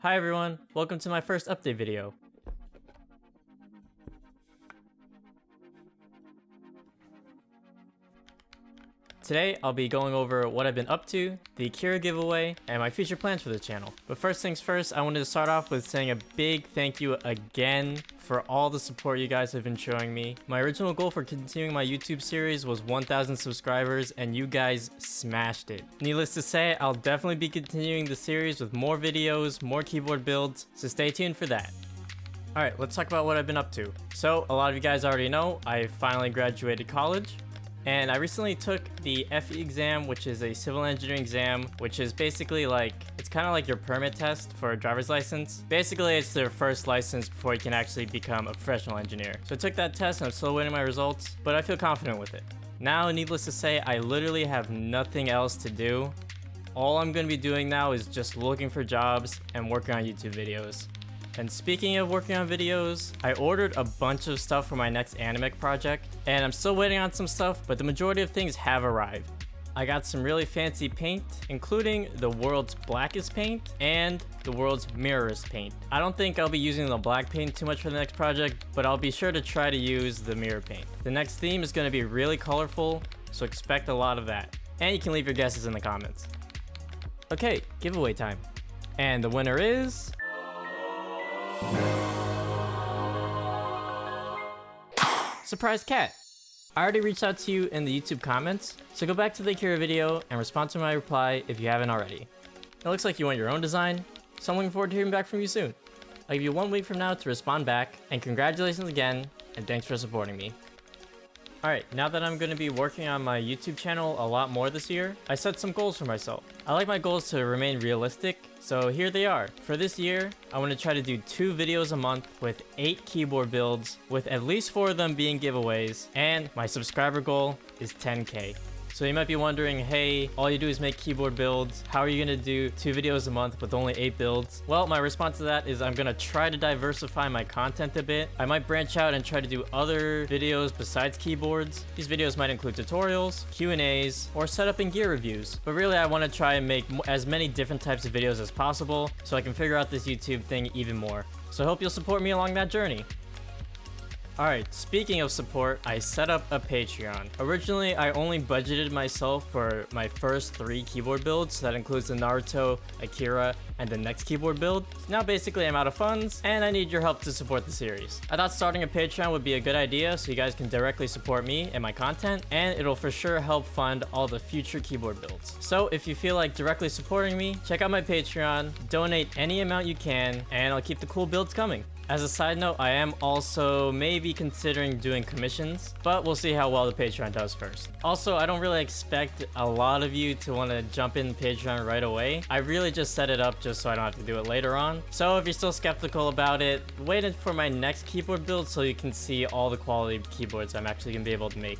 Hi everyone, welcome to my first update video. Today, I'll be going over what I've been up to, the Akira giveaway, and my future plans for the channel. But first things first, I wanted to start off with saying a big thank you again for all the support you guys have been showing me. My original goal for continuing my YouTube series was 1,000 subscribers, and you guys smashed it. Needless to say, I'll definitely be continuing the series with more videos, more keyboard builds, so stay tuned for that. Alright, let's talk about what I've been up to. So, a lot of you guys already know, I finally graduated college. And I recently took the FE exam, which is a civil engineering exam, which is basically like, it's kind of like your permit test for a driver's license. Basically, it's their first license before you can actually become a professional engineer. So I took that test and I'm still waiting my results, but I feel confident with it. Now, needless to say, I literally have nothing else to do. All I'm going to be doing now is just looking for jobs and working on YouTube videos. And speaking of working on videos, I ordered a bunch of stuff for my next anime project, and I'm still waiting on some stuff, but the majority of things have arrived. I got some really fancy paint, including the world's blackest paint and the world's mirrorest paint. I don't think I'll be using the black paint too much for the next project, but I'll be sure to try to use the mirror paint. The next theme is going to be really colorful, so expect a lot of that. And you can leave your guesses in the comments. Okay, giveaway time. And the winner is... Surprise Cat! I already reached out to you in the YouTube comments, so go back to the Akira video and respond to my reply if you haven't already. It looks like you want your own design, so I'm looking forward to hearing back from you soon. I'll give you 1 week from now to respond back, and congratulations again, and thanks for supporting me. Alright, now that I'm going to be working on my YouTube channel a lot more this year, I set some goals for myself. I like my goals to remain realistic, so here they are. For this year, I want to try to do 2 videos a month with 8 keyboard builds, with at least 4 of them being giveaways, and my subscriber goal is 10K. So you might be wondering, hey, all you do is make keyboard builds. How are you going to do 2 videos a month with only 8 builds? Well, my response to that is I'm going to try to diversify my content a bit. I might branch out and try to do other videos besides keyboards. These videos might include tutorials, Q&As, or setup and gear reviews. But really, I want to try and make as many different types of videos as possible so I can figure out this YouTube thing even more. So I hope you'll support me along that journey. Alright, speaking of support, I set up a Patreon. Originally, I only budgeted myself for my first 3 keyboard builds. That includes the Naruto, Akira, and the next keyboard build. Now basically I'm out of funds, and I need your help to support the series. I thought starting a Patreon would be a good idea so you guys can directly support me and my content, and it'll for sure help fund all the future keyboard builds. So if you feel like directly supporting me, check out my Patreon, donate any amount you can, and I'll keep the cool builds coming. As a side note, I am also maybe considering doing commissions, but we'll see how well the Patreon does first. Also, I don't really expect a lot of you to want to jump in Patreon right away. I really just set it up just so I don't have to do it later on. So if you're still skeptical about it, wait for my next keyboard build so you can see all the quality keyboards I'm actually going to be able to make.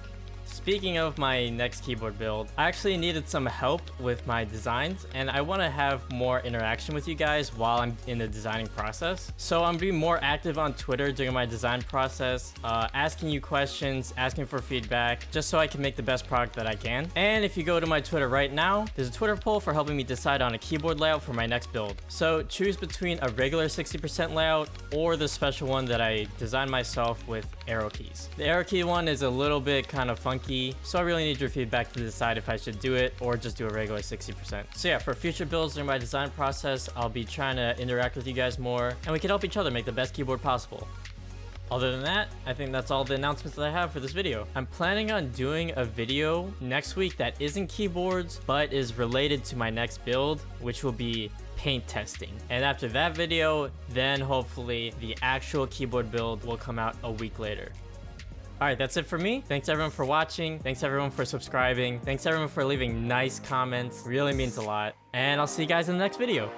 Speaking of my next keyboard build, I actually needed some help with my designs, and I want to have more interaction with you guys while I'm in the designing process. So I'm being more active on Twitter during my design process, asking you questions, asking for feedback, just so I can make the best product that I can. And if you go to my Twitter right now, there's a Twitter poll for helping me decide on a keyboard layout for my next build. So choose between a regular 60% layout or the special one that I designed myself with arrow keys. The arrow key one is a little bit kind of funky, so I really need your feedback to decide if I should do it or just do a regular 60%. So yeah, for future builds during my design process, I'll be trying to interact with you guys more, and we can help each other make the best keyboard possible. Other than that, I think that's all the announcements that I have for this video. I'm planning on doing a video next week that isn't keyboards, but is related to my next build, which will be paint testing. And after that video, then hopefully the actual keyboard build will come out a week later. Alright, that's it for me. Thanks everyone for watching. Thanks everyone for subscribing. Thanks everyone for leaving nice comments. Really means a lot. And I'll see you guys in the next video.